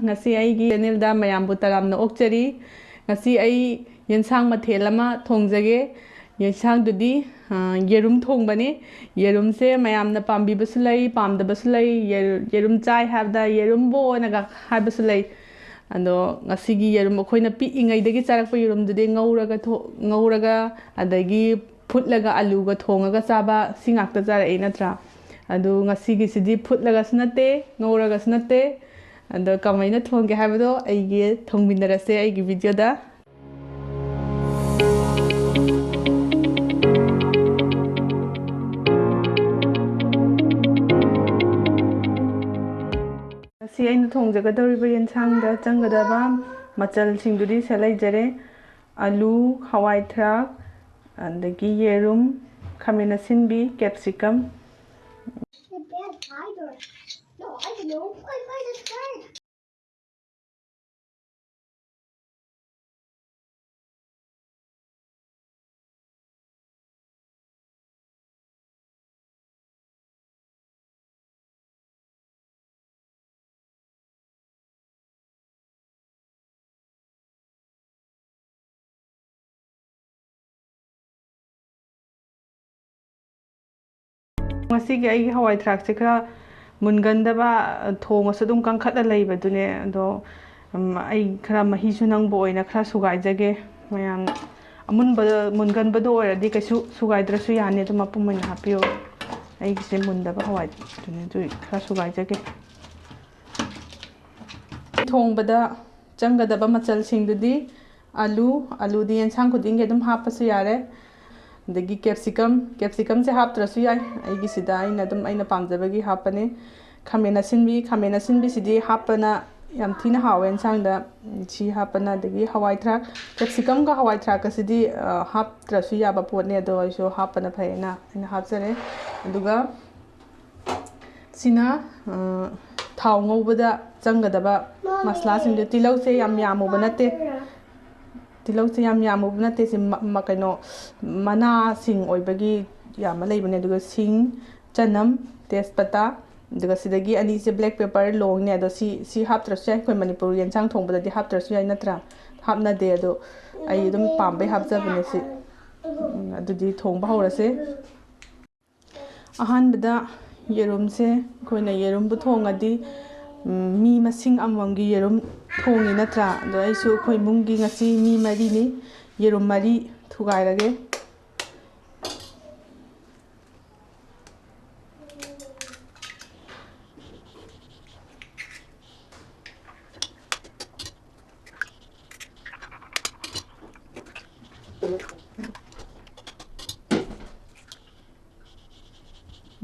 ngasi aigi channel da mayam bu taram na okchari ngasi ai yensang mathel ama thongjage yensang dudi yerum thongbani yerum se mayam na pambi basulai pamda basulai yerum chai habda yerum bo na ga habasulai ando ngasi gi yerum khoina pi ingai dagi charak pa yerum dudi ngauraga adagi phutlaga alu ga thongaga chaba singakta chara e natra adu ngasi gi sidi phutlaga snate ngauraga snate ando kamaina thongge habado aigi thongmindarase aigi video da si aina thongjagadoriba yensangda changadaba machal singdudi selaijare alu hawai thrak andagi yerum khamena sinbi capsicum ngasi gi ai hawai thrak se khara mungandaba thong asu dum kangkhatla leibadune ado ai khara mahi su nangbo oina khara sugai jage mayam amunba munganbado oradi kaisu sugai drasu yani dum apum oina hapio ai se mundaba hawai dune du khara sugai jage thongbada changadaba machal singdudi alu di ensang khuding ge dum hapasu yare dagi capsicum se haptrasu yai aigi sida aina dum aina pamjabagi hapane khamena sinbi sidi hapana yam thina hawen sangda chi hapana dagi hawai thrak capsicum ga hawai thrak asidi haptrasu yaba potne ado aiso hapana phaina aina hapjare aduga sina thau ngobada changadaba masla singde tilau se yam yamuba nate tilau se yam yamuba nate se makaino mana sing oibagi yama leibane aduga sing chanam tespata aduga sidagi ani se black pepper long ne ado si haptrasu yai koi Manipuri yensang thongbada di haptrasu yai natra hapna de ado ai dum pambai hapjabane si adudi thongba horase ahanbada yerum se koina yerum bu thongadi mi masing amwamgi yerum thongi natra ado aisu khoi mungi ngasi mi mari ni yerum mari thugairage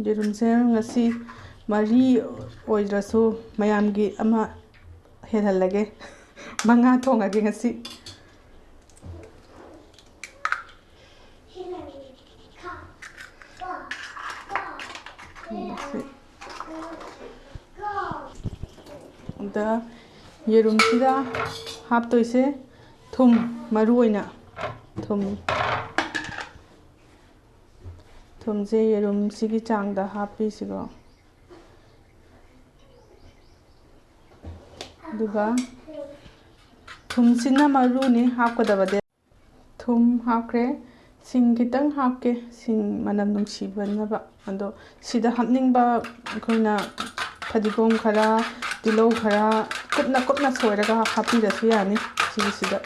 yerum se ngasi mari oidrasu mayamgi ama helhalage manga thongage ngasi da yerum sida haptoise thum maru oina thum se yerum sigi changda hapi sigo duga thum sina maru ni hapkadabade thum hapkre sing kitang hapke sing manam nungsibanaba ando sida hapningba koina phadigom khara tilau khara kupna soiraga hapirasu yani sida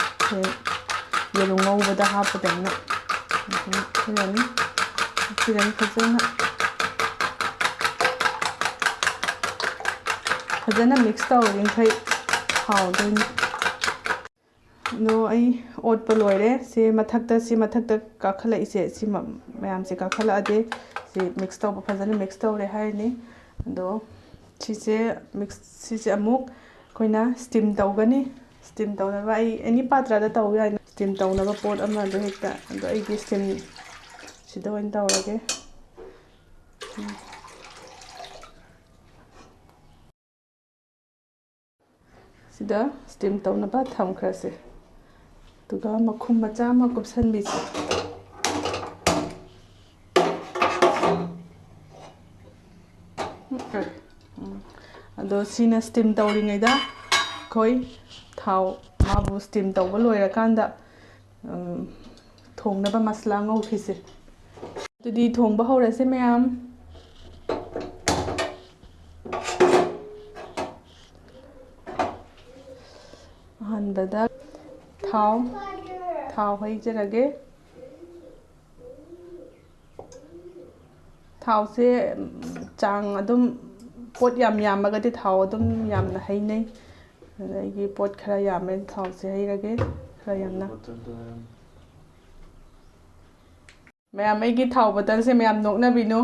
yerum ngobada hapadana yani fazana mix tawring khai hawdin no ai ot paloire se mathakta kakhala ise si mayam se kakhala ade se mix taw fazana mix tawre haini ado sise amuk koina steam tawgani steam tawnaba ai any patra da taw yai steam tawnaba pot ama do hekta ado ai gi steam sida oin tawrage sida steam tawnaba thamkhrase tuga makhum macha ma kupsanbi ado sina steam tawringaida ꯑꯩꯈꯣꯏ ꯊꯥꯎ ꯃꯥꯕꯨ steam ꯇꯧꯕ ꯂꯣꯏꯔꯀꯥꯟꯗ ꯊꯣꯡꯅꯕ ꯃꯁꯂꯥ ꯉꯧꯈꯤꯁꯦ ꯑꯗꯨꯗꯤ ꯊꯣꯡꯕ ꯍꯧꯔꯁꯦ ꯃꯌꯥꯝ ꯑꯍꯥꯟꯕꯗ ꯊꯥꯎ ꯍꯩꯖꯔꯒꯦ ꯊꯥꯎꯁꯦ ꯆꯥꯡ ꯑꯗꯨꯝ ꯄꯣꯠ ꯌꯥꯝꯃꯒꯗꯤ ꯊꯥꯎ ꯑꯗꯨꯝ ꯌꯥꯝꯅ ꯍꯩꯅꯩ ꯑꯗꯒꯤ ꯄꯣꯠ ꯈꯔ ꯌꯥꯝꯃꯦ ꯊꯥꯎꯁꯦ ꯍꯩꯔꯒꯦ ꯈꯔ ꯌꯥꯝꯅ ꯃꯌꯥꯝ ꯑꯩꯒꯤ ꯊꯥꯎ ꯕꯇꯜꯁꯦ ꯃꯌꯥꯝ ꯅꯣꯛꯅꯕꯤꯅꯨ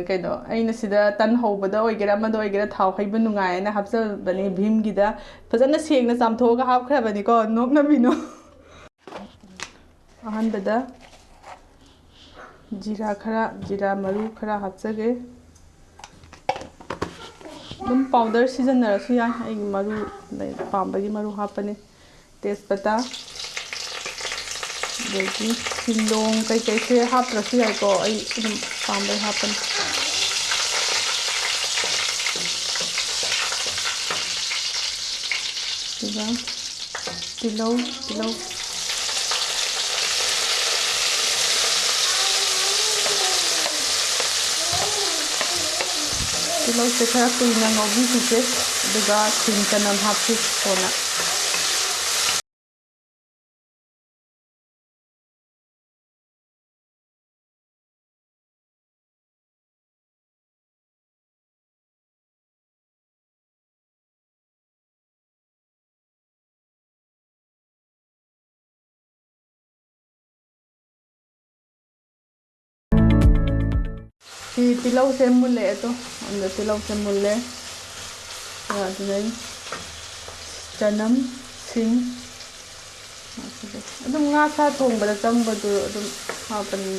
ꯀꯩꯅꯣ ꯑꯩꯅ ꯁꯤꯗ ꯇꯟ ꯍꯧꯕꯗ ꯑꯣꯏꯒꯦꯔꯥ ꯑꯃꯗ ꯑꯣꯏꯒꯦꯔꯥ ꯊꯥꯎ ꯍꯩꯕ ꯅꯨꯡꯉꯥꯏꯌꯦꯅ ꯍꯥꯞꯆꯕꯅꯤ ꯚꯤꯝꯒꯤꯗ ꯐꯖꯅ ꯁꯦꯡꯅ ꯆꯥꯝꯊꯣꯛꯑꯒ ꯍꯥꯞꯈ꯭ꯔꯕꯅꯤꯀꯣ ꯅꯣꯛꯅꯕꯤꯅꯨ ꯑꯍꯥꯟꯕꯗ ꯖꯤꯔꯥ ꯃꯔꯨ ꯈꯔ ꯍꯥꯞꯆꯒꯦ ꯑꯗꯨꯝ ꯄꯥꯎꯗꯔ ꯁꯤꯖꯤꯟꯅꯔꯁꯨ ꯌꯥꯏ ꯑꯩꯒꯤ ꯃꯔꯨ ꯄꯥꯝꯕꯒꯤ ꯃꯔꯨ ꯍꯥꯞꯄꯅꯤ ꯇꯦꯖꯄꯇꯥ ꯑꯗꯒꯤ ꯁꯤꯂꯣꯡ ꯀꯩꯀꯩꯁꯦ ꯍꯥꯞꯇ꯭ꯔꯁꯨ ꯌꯥꯏꯀꯣ ꯑꯩ ꯑꯗꯨꯝ ꯄꯥꯝꯕꯩ ꯍꯥꯞꯄꯅꯤ ꯑꯗꯨꯒ ꯇꯤꯜꯍꯧ ꯇꯤꯜꯍꯧꯁꯦ ꯈꯔ ꯀꯨꯏꯅ ꯉꯧꯕꯤꯈꯤꯁꯦ ꯑꯗꯨꯒ ꯁꯤꯡ ꯆꯅꯝ ꯍꯥꯞꯁꯤ ꯀꯣꯟꯅ ꯁꯤ ꯇꯤꯜꯍꯧꯁꯦ ꯃꯨꯜꯂꯛꯑꯦ ꯑꯗꯨꯗ ꯇꯤꯜꯍꯧꯁꯦ ꯃꯨꯜꯂꯦ ꯑꯗꯨꯗꯩ ꯆꯅꯝ ꯁꯤꯡ ꯑꯗꯨꯝ ꯉꯥ ꯁꯥ ꯊꯣꯡꯕꯗ ꯆꯪꯕꯗꯨ ꯑꯗꯨꯝ ꯍꯥꯞꯄꯅꯤ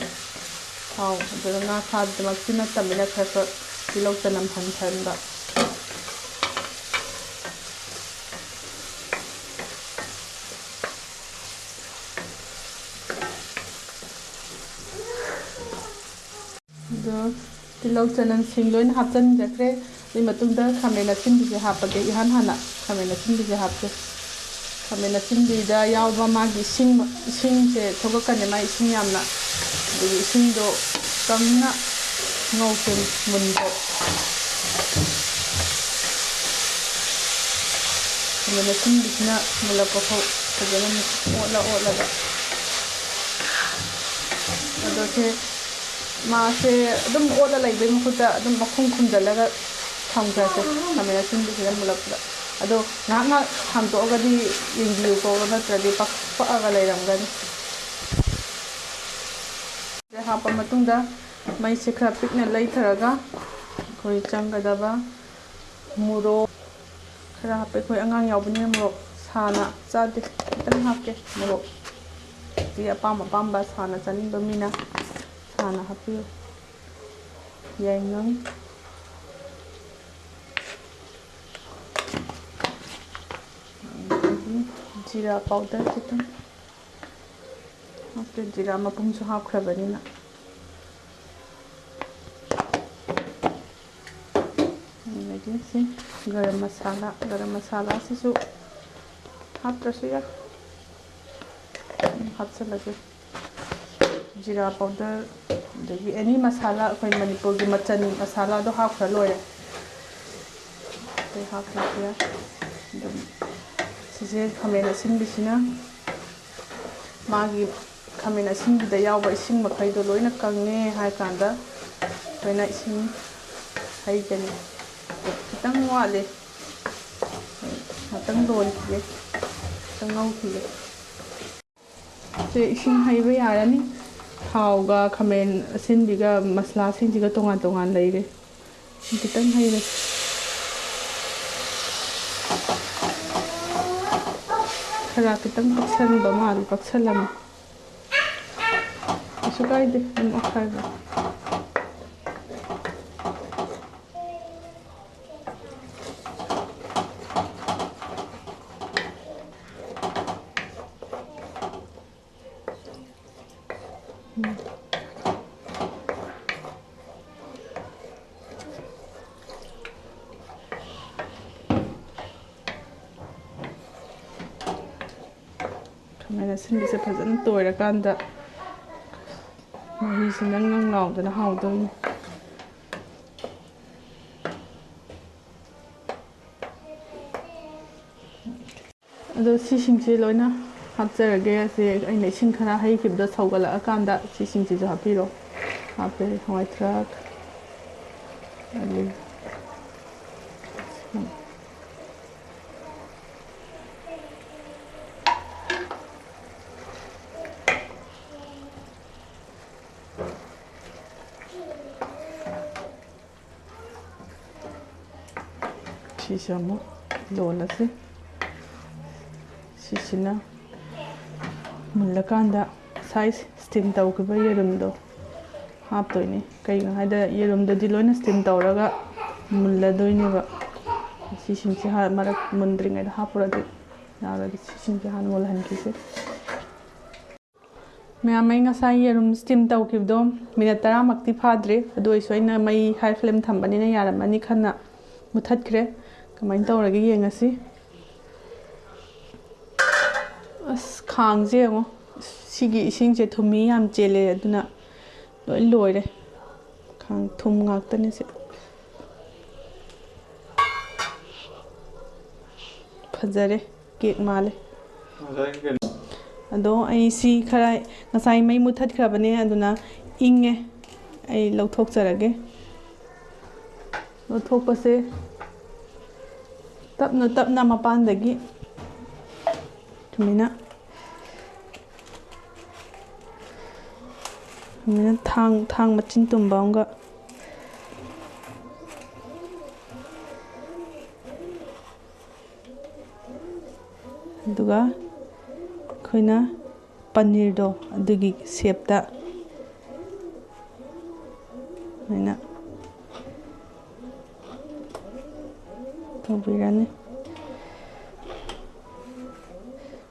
ꯊꯥꯎ ꯑꯗꯨꯒ ꯉꯥ ꯁꯥꯗꯃꯛꯇꯤ ꯅꯠꯇꯕꯅꯤꯅ ꯈꯔ ꯇꯤꯜꯍꯧ ꯆꯅꯝ ꯍꯟꯊꯍꯟꯕ ꯑꯗꯣ ꯇꯤꯜꯍꯧ ꯆꯅꯝ ꯁꯤꯡ ꯂꯣꯏꯅ ꯍꯥꯞꯆꯤꯟꯖꯈ꯭ꯔꯦ ꯑꯗꯨꯒꯤ ꯃꯇꯨꯡꯗ ꯈꯥꯃꯦꯟ ꯑꯁꯤꯟꯕꯤꯁꯦ ꯍꯥꯞꯄꯒꯦ ꯏꯍꯥꯟ ꯍꯥꯟꯅ ꯈꯥꯃꯦꯟ ꯑꯁꯤꯟꯕꯤꯁꯦ ꯍꯥꯞꯀꯦ ꯈꯥꯃꯦꯟ ꯑꯁꯤꯟꯕꯤꯗ ꯌꯥꯎꯕ ꯃꯥꯒꯤ ꯏꯁꯤꯡꯁꯦ ꯊꯣꯛꯂꯛꯀꯅꯤ ꯃꯥꯒꯤ ꯏꯁꯤꯡ ꯌꯥꯝꯅ ꯑꯗꯒꯤ ꯏꯁꯤꯡꯗꯣ ꯀꯪꯅ ꯉꯧꯁꯦ ꯃꯨꯟꯐꯥꯎ ꯈꯥꯃꯦꯟ ꯑꯁꯤꯟꯕꯤꯁꯤꯅ ꯃꯨꯜꯂꯛꯄ ꯐꯥꯎ ꯐꯖꯅ ꯑꯣꯠꯂꯒ ꯑꯗꯣ ꯃꯥꯁꯦ ꯑꯗꯨꯝ ꯑꯣꯠꯂ ꯂꯩꯕꯩ ꯃꯍꯨꯠꯇ ꯑꯗꯨꯝ ꯃꯈꯨꯝ ꯈꯨꯝꯖꯤꯜꯂꯒ ꯊꯝꯈ꯭ꯔꯁꯦ ꯈꯥꯃꯦꯟ ꯑꯁꯤꯟꯕꯤꯁꯤꯅ ꯃꯨꯜꯂꯛꯄꯗ ꯑꯗꯣ ꯉꯥꯏꯍꯥꯛ ꯍꯥꯡꯇꯣꯛꯑꯒꯗꯤ ꯌꯦꯡꯕꯤꯌꯨꯀꯣ ꯅꯠꯇ꯭ꯔꯗꯤ ꯄꯛꯑꯒ ꯂꯩꯔꯝꯒꯅꯤ ꯍꯥꯞꯄ ꯃꯇꯨꯡꯗ ꯃꯩꯁꯦ ꯈꯔ ꯄꯤꯛꯅ ꯂꯩꯊꯔꯒ ꯑꯩꯈꯣꯏ ꯆꯪꯒꯗꯕ ꯃꯣꯔꯣꯛ ꯈꯔ ꯍꯥꯞꯄꯦ ꯑꯩꯈꯣꯏ ꯑꯉꯥꯡ ꯌꯥꯎꯕꯅꯤꯅ ꯃꯣꯔꯣꯛ ꯁꯥꯅ ꯆꯥꯗꯦ ꯈꯤꯇꯪ ꯍꯥꯞꯀꯦ ꯃꯣꯔꯣꯛ ꯑꯄꯥꯝꯕ ꯁꯥꯅ ꯆꯥꯅꯤꯡꯕ ꯃꯤꯅ ꯁꯥꯅ ꯍꯥꯞꯄꯤꯌꯨ ꯌꯥꯏꯉꯪ ꯑꯗꯒꯤ ꯖꯤꯔꯥ ꯄꯥꯎꯗꯔ ꯈꯤꯇꯪ ꯍꯥꯞꯀꯦ ꯖꯤꯔꯥ ꯃꯄꯨꯝꯁꯨ ꯍꯥꯞꯈ꯭ꯔꯕꯅꯤꯅ ꯑꯗꯒꯤ ꯁꯤ ꯒꯔꯝ ꯃꯁꯥꯂꯥꯁꯤꯁꯨ ꯍꯥꯞꯇ꯭ꯔꯁꯨ ꯌꯥꯏ ꯍꯥꯞꯆꯤꯜꯂꯒꯦ ꯖꯤꯔꯥ ꯄꯥꯎꯗꯔ ꯑꯗꯒꯤ ꯑꯦꯅꯤ ꯃꯁꯥꯂꯥ ꯑꯩꯈꯣꯏ ꯃꯅꯤꯄꯨꯔꯒꯤ ꯃꯆꯜ ꯃꯁꯥꯂꯥꯗꯣ ꯍꯥꯞꯈ꯭ꯔ ꯂꯣꯏꯔꯦ ꯍꯥꯞꯈ꯭ꯔꯁꯨ ꯌꯥꯏ ꯑꯗꯨꯝ ꯁꯤꯁꯦ ꯈꯥꯃꯦꯟ ꯑꯁꯤꯟꯕꯤꯁꯤꯅ ꯃꯥꯒꯤ ꯈꯥꯃꯦꯟ ꯑꯁꯤꯟꯕꯤꯗ ꯌꯥꯎꯕ ꯏꯁꯤꯡ ꯃꯈꯩꯗꯣ ꯂꯣꯏꯅ ꯀꯪꯉꯦ ꯍꯥꯏ ꯀꯥꯟꯗ ꯑꯩꯈꯣꯏꯅ ꯏꯁꯤꯡ ꯍꯩꯒꯅꯤ ꯈꯤꯇꯪ ꯋꯥꯠꯂꯤ ꯉꯥꯛꯇꯪ ꯂꯣꯟꯈꯤꯒꯦ ꯈꯤꯇꯪ ꯉꯧꯈꯤꯒꯦ ꯁꯦ ꯏꯁꯤꯡ ꯍꯩꯕ ꯌꯥꯔꯅꯤ ꯊꯥꯎꯒ ꯈꯥꯃꯦꯟ ꯑꯁꯤꯟꯕꯤꯒ ꯃꯁꯂꯥꯁꯤꯡꯁꯤꯒ ꯇꯣꯉꯥꯟ ꯂꯩꯔꯦ ꯈꯤꯇꯪ ꯍꯩꯔꯦ ꯈꯤꯇꯪ ꯄꯛꯁꯟꯕ ꯃꯥꯜꯂꯤ ꯄꯛꯁꯜꯂꯝꯃꯤ ꯀꯩꯁꯨ ꯀꯥꯏꯗꯦ ꯑꯗꯨꯝ ꯑꯣꯠꯈꯥꯏꯕ ꯈꯥꯃꯦꯟ ꯑꯁꯤꯟꯕꯁꯦ ꯐꯖꯅ ꯇꯣꯏꯔꯀꯥꯟꯗ ꯃꯍꯤꯁꯤ ꯅꯪ ꯂꯥꯎꯗꯅ ꯍꯥꯎꯗꯣꯏꯅꯤ ꯑꯗꯣ ꯁꯤꯁꯤꯡꯁꯦ ꯂꯣꯏꯅ ꯍꯥꯞꯆꯔꯒꯦ ꯑꯁꯤ ꯑꯩꯅ ꯏꯁꯤꯡ ꯈꯔ ꯍꯩꯈꯤꯕꯗꯣ ꯁꯧꯒꯠꯂꯛꯑꯀꯥꯟꯗ ꯁꯤꯁꯤꯡꯁꯤꯁꯨ ꯍꯥꯞꯄꯤꯔꯣ ꯍꯥꯞꯄꯦ ꯍꯋꯥꯏꯊꯔꯥꯛ ꯑꯂꯨ ꯁꯤꯁꯨ ꯑꯃꯨꯛ ꯂꯣꯜꯂꯁꯤ ꯁꯤꯁꯤꯅ ꯃꯨꯜꯂꯀꯥꯟꯗ ꯉꯁꯥꯏ ꯁ꯭ꯇꯤꯝ ꯇꯧꯈꯤꯕ ꯌꯦꯔꯨꯝꯗꯣ ꯍꯥꯞꯇꯣꯏꯅꯤ ꯀꯩꯒꯤꯅꯣ ꯍꯥꯏꯗ ꯌꯦꯔꯨꯝꯗꯗꯤ ꯂꯣꯏꯅ ꯁ꯭ꯇꯤꯝ ꯇꯧꯔꯒ ꯃꯨꯜꯂꯗꯣꯏꯅꯦꯕ ꯁꯤꯁꯤꯡꯁꯦ ꯃꯔꯛ ꯃꯨꯟꯗ꯭ꯔꯤꯉꯩꯗ ꯍꯥꯞꯄꯨꯔꯗꯤ ꯌꯥꯔꯣꯏꯗꯤ ꯁꯤꯁꯤꯡꯁꯦ ꯍꯥꯟꯅ ꯃꯨꯜꯍꯟꯈꯤꯁꯦ ꯃꯌꯥꯝ ꯑꯩ ꯉꯁꯥꯏ ꯌꯦꯔꯨꯝ ꯁ꯭ꯇꯤꯝ ꯇꯧꯈꯤꯕꯗꯣ ꯃꯤꯅꯠ 10ꯃꯛꯇꯤ ꯐꯥꯗ꯭ꯔꯤ ꯑꯗꯨ ꯑꯣꯏꯔꯁꯨ ꯑꯩꯅ ꯃꯩ ꯍꯥꯏ ꯐ꯭ꯂꯦꯝ ꯊꯝꯕꯅꯤꯅ ꯌꯥꯔꯝꯃꯅꯤ ꯈꯟꯅ ꯃꯨꯊꯠꯈ꯭ꯔꯦ ꯀꯃꯥꯏꯅ ꯇꯧꯔꯒꯦ ꯌꯦꯡꯉꯁꯤ ꯑꯁ ꯈꯥꯡꯁꯦ ꯌꯦꯡꯉꯣ ꯁꯤꯒꯤ ꯏꯁꯤꯡꯁꯦ ꯊꯨꯝꯍꯤ ꯌꯥꯝ ꯆꯦꯜꯂꯦ ꯑꯗꯨꯅ ꯂꯣꯏ ꯂꯣꯏꯔꯦ ꯈꯥꯡ ꯊꯨꯝ ꯉꯥꯛꯇꯅꯦ ꯁꯤ ꯐꯖꯔꯦ ꯀꯦꯛ ꯃꯥꯜꯂꯦ ꯑꯗꯣ ꯑꯩ ꯁꯤ ꯈꯔ ꯉꯁꯥꯏ ꯃꯩ ꯃꯨꯊꯠꯈ꯭ꯔꯕꯅꯦ ꯑꯗꯨꯅ ꯏꯪꯉꯦ ꯑꯩ ꯂꯧꯊꯣꯛꯆꯔꯒꯦ ꯂꯧꯊꯣꯛꯄꯁꯦ ꯇꯞꯅ ꯇꯞꯅ ꯃꯄꯥꯟꯗꯒꯤ ꯁꯨꯃꯥꯏꯅ ꯊꯥꯡ ꯃꯆꯤꯟ ꯇꯨꯝꯕ ꯑꯃꯒ ꯑꯗꯨꯒ ꯑꯩꯈꯣꯏꯅ ꯄꯅꯤꯔꯗꯣ ꯑꯗꯨꯒꯤ ꯁꯦꯞꯇ ꯑꯩꯅ ꯇꯧꯕꯤꯔꯅꯤ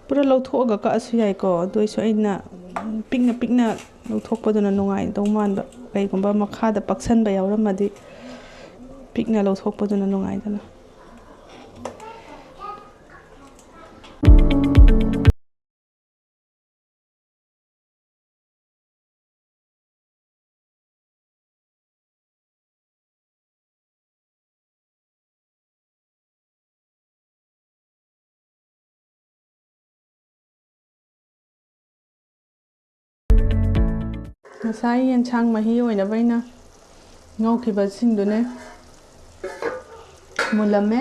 ꯄꯨꯔꯥ ꯂꯧꯊꯣꯛꯑꯒ ꯀꯛꯑꯁꯨ ꯌꯥꯏꯀꯣ ꯑꯗꯨ ꯑꯣꯏꯁꯨ ꯑꯩꯅ ꯄꯤꯛꯅ ꯄꯤꯛꯅ ꯂꯧꯊꯣꯛꯄꯗꯨꯅ ꯅꯨꯡꯉꯥꯏꯗꯧ ꯃꯥꯟꯕ ꯀꯩꯒꯨꯝꯕ ꯃꯈꯥꯗ ꯄꯛꯁꯟꯕ ꯌꯥꯎꯔꯝꯃꯗꯤ ꯄꯤꯛꯅ ꯂꯧꯊꯣꯛꯄꯗꯨꯅ ꯅꯨꯡꯉꯥꯏꯗꯅ ꯉꯁꯥꯏ ꯌꯦꯟꯁꯥꯡ ꯃꯍꯤ ꯑꯣꯏꯅꯕ ꯑꯩꯅ ꯉꯧꯈꯤꯕꯁꯤꯡꯗꯨꯅꯦ ꯃꯨꯜꯂꯝꯃꯦ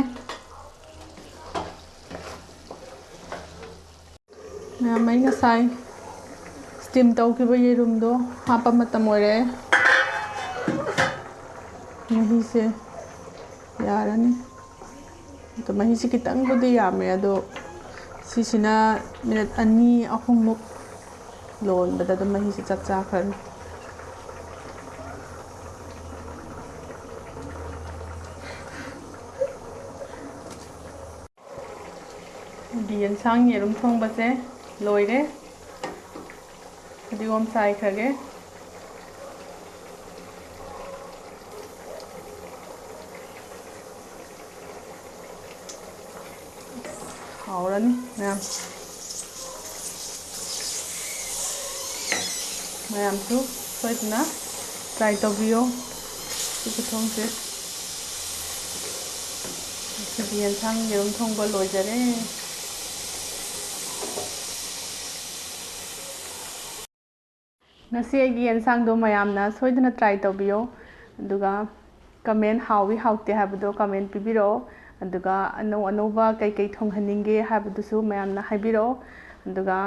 ꯃꯌꯥꯝ ꯑꯩ ꯉꯁꯥꯏ ꯁ꯭ꯇꯤꯝ ꯇꯧꯈꯤꯕ ꯌꯦꯔꯨꯝꯗꯣ ꯍꯥꯞꯄ ꯃꯇꯝ ꯑꯣꯏꯔꯛꯑꯦ ꯃꯍꯤꯁꯦ ꯌꯥꯔꯅꯤ ꯑꯗꯣ ꯃꯍꯤꯁꯦ ꯈꯤꯇꯪꯕꯨꯗꯤ ꯌꯥꯝꯃꯦ ꯑꯗꯣ ꯁꯤꯁꯤꯅ ꯃꯤꯅꯠ 2-3ꯃꯨꯛ ꯂꯣꯟꯕꯗ ꯑꯗꯨꯝ ꯃꯍꯤꯁꯦ ꯆꯞ ꯆꯥꯈ꯭ꯔꯅꯤ ꯌꯦꯟꯁꯥꯡ ꯌꯦꯔꯨꯝ ꯊꯣꯡꯕꯁꯦ ꯂꯣꯏꯔꯦ ꯐꯗꯤꯒꯣꯝ ꯆꯥꯏꯈ꯭ꯔꯒꯦ ꯍꯥꯎꯔꯅꯤ ꯃꯌꯥꯝꯁꯨ ꯁꯣꯏꯗꯅ ꯇ꯭ꯔꯥꯏ ꯇꯧꯕꯤꯌꯣ ꯁꯤ ꯈꯨꯊꯣꯡꯁꯦ ꯉꯁꯤꯗꯤ ꯌꯦꯟꯁꯥꯡ ꯌꯦꯔꯨꯝ ꯊꯣꯡꯕ ꯂꯣꯏꯖꯔꯦ ꯉꯁꯤ ꯑꯩꯒꯤ ꯌꯦꯟꯁꯥꯡꯗꯣ ꯃꯌꯥꯝꯅ ꯁꯣꯏꯗꯅ ꯇ꯭ꯔꯥꯏ ꯇꯧꯕꯤꯌꯣ ꯑꯗꯨꯒ ꯀꯃꯦꯟ ꯍꯥꯎꯋꯤ ꯍꯥꯎꯇꯦ ꯍꯥꯏꯕꯗꯣ ꯀꯃꯦꯟ ꯄꯤꯕꯤꯔꯛꯑꯣ ꯑꯗꯨꯒ ꯑꯅꯧ ꯑꯅꯧꯕ ꯀꯩꯀꯩ ꯊꯣꯡꯍꯟꯅꯤꯡꯒꯦ ꯍꯥꯏꯕꯗꯨꯁꯨ ꯃꯌꯥꯝꯅ ꯍꯥꯏꯕꯤꯔꯛꯑꯣ ꯑꯗꯨꯒ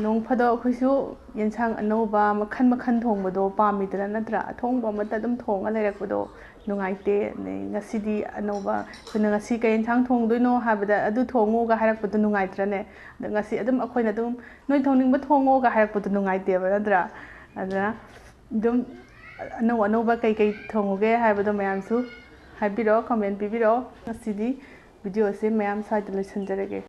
ꯅꯣꯡ ꯐꯥꯗꯣꯛ ꯑꯩꯈꯣꯏꯁꯨ ꯌꯦꯟꯁꯥꯡ ꯑꯅꯧꯕ ꯃꯈꯟ ꯃꯈꯟ ꯊꯣꯡꯕꯗꯣ ꯄꯥꯝꯃꯤꯗꯅ ꯅꯠꯇ꯭ꯔꯥ ꯑꯊꯣꯡꯕ ꯑꯃꯠꯇ ꯑꯗꯨꯝ ꯊꯣꯡꯉ ꯂꯩꯔꯛꯄꯗꯣ ꯅꯨꯡꯉꯥꯏꯇꯦ ꯑꯗꯩ ꯉꯁꯤꯗꯤ ꯑꯅꯧꯕ ꯑꯩꯈꯣꯏꯅ ꯉꯁꯤ ꯀꯩ ꯌꯦꯟꯁꯥꯡ ꯊꯣꯡꯗꯣꯏꯅꯣ ꯍꯥꯏꯕꯗ ꯑꯗꯨ ꯊꯣꯡꯉꯨꯒ ꯍꯥꯏꯔꯛꯄꯗꯣ ꯅꯨꯡꯉꯥꯏꯇ꯭ꯔꯅꯦ ꯑꯗꯣ ꯉꯁꯤ ꯑꯗꯨꯝ ꯑꯩꯈꯣꯏꯅ ꯑꯗꯨꯝ ꯅꯣꯏ ꯊꯣꯡꯅꯤꯡꯕ ꯊꯣꯡꯉꯣꯒ ꯍꯥꯏꯔꯛꯄꯗꯣ ꯅꯨꯡꯉꯥꯏꯇꯦꯕ ꯅꯠꯇ꯭ꯔꯥ ꯑꯗꯨꯅ ꯑꯗꯨꯝ ꯑꯅꯧ ꯑꯅꯧꯕ ꯀꯩꯀꯩ ꯊꯣꯡꯉꯨꯒꯦ ꯍꯥꯏꯕꯗꯣ ꯃꯌꯥꯝꯁꯨ ꯍꯥꯏꯕꯤꯔꯛꯑꯣ ꯀꯃꯦꯟ ꯄꯤꯕꯤꯔꯛꯑꯣ ꯉꯁꯤꯗꯤ ꯚꯤꯗꯤꯑꯣꯁꯦ ꯃꯌꯥꯝ ꯁ꯭ꯋꯥꯏꯗ ꯂꯣꯏꯁꯤꯟꯖꯔꯒꯦ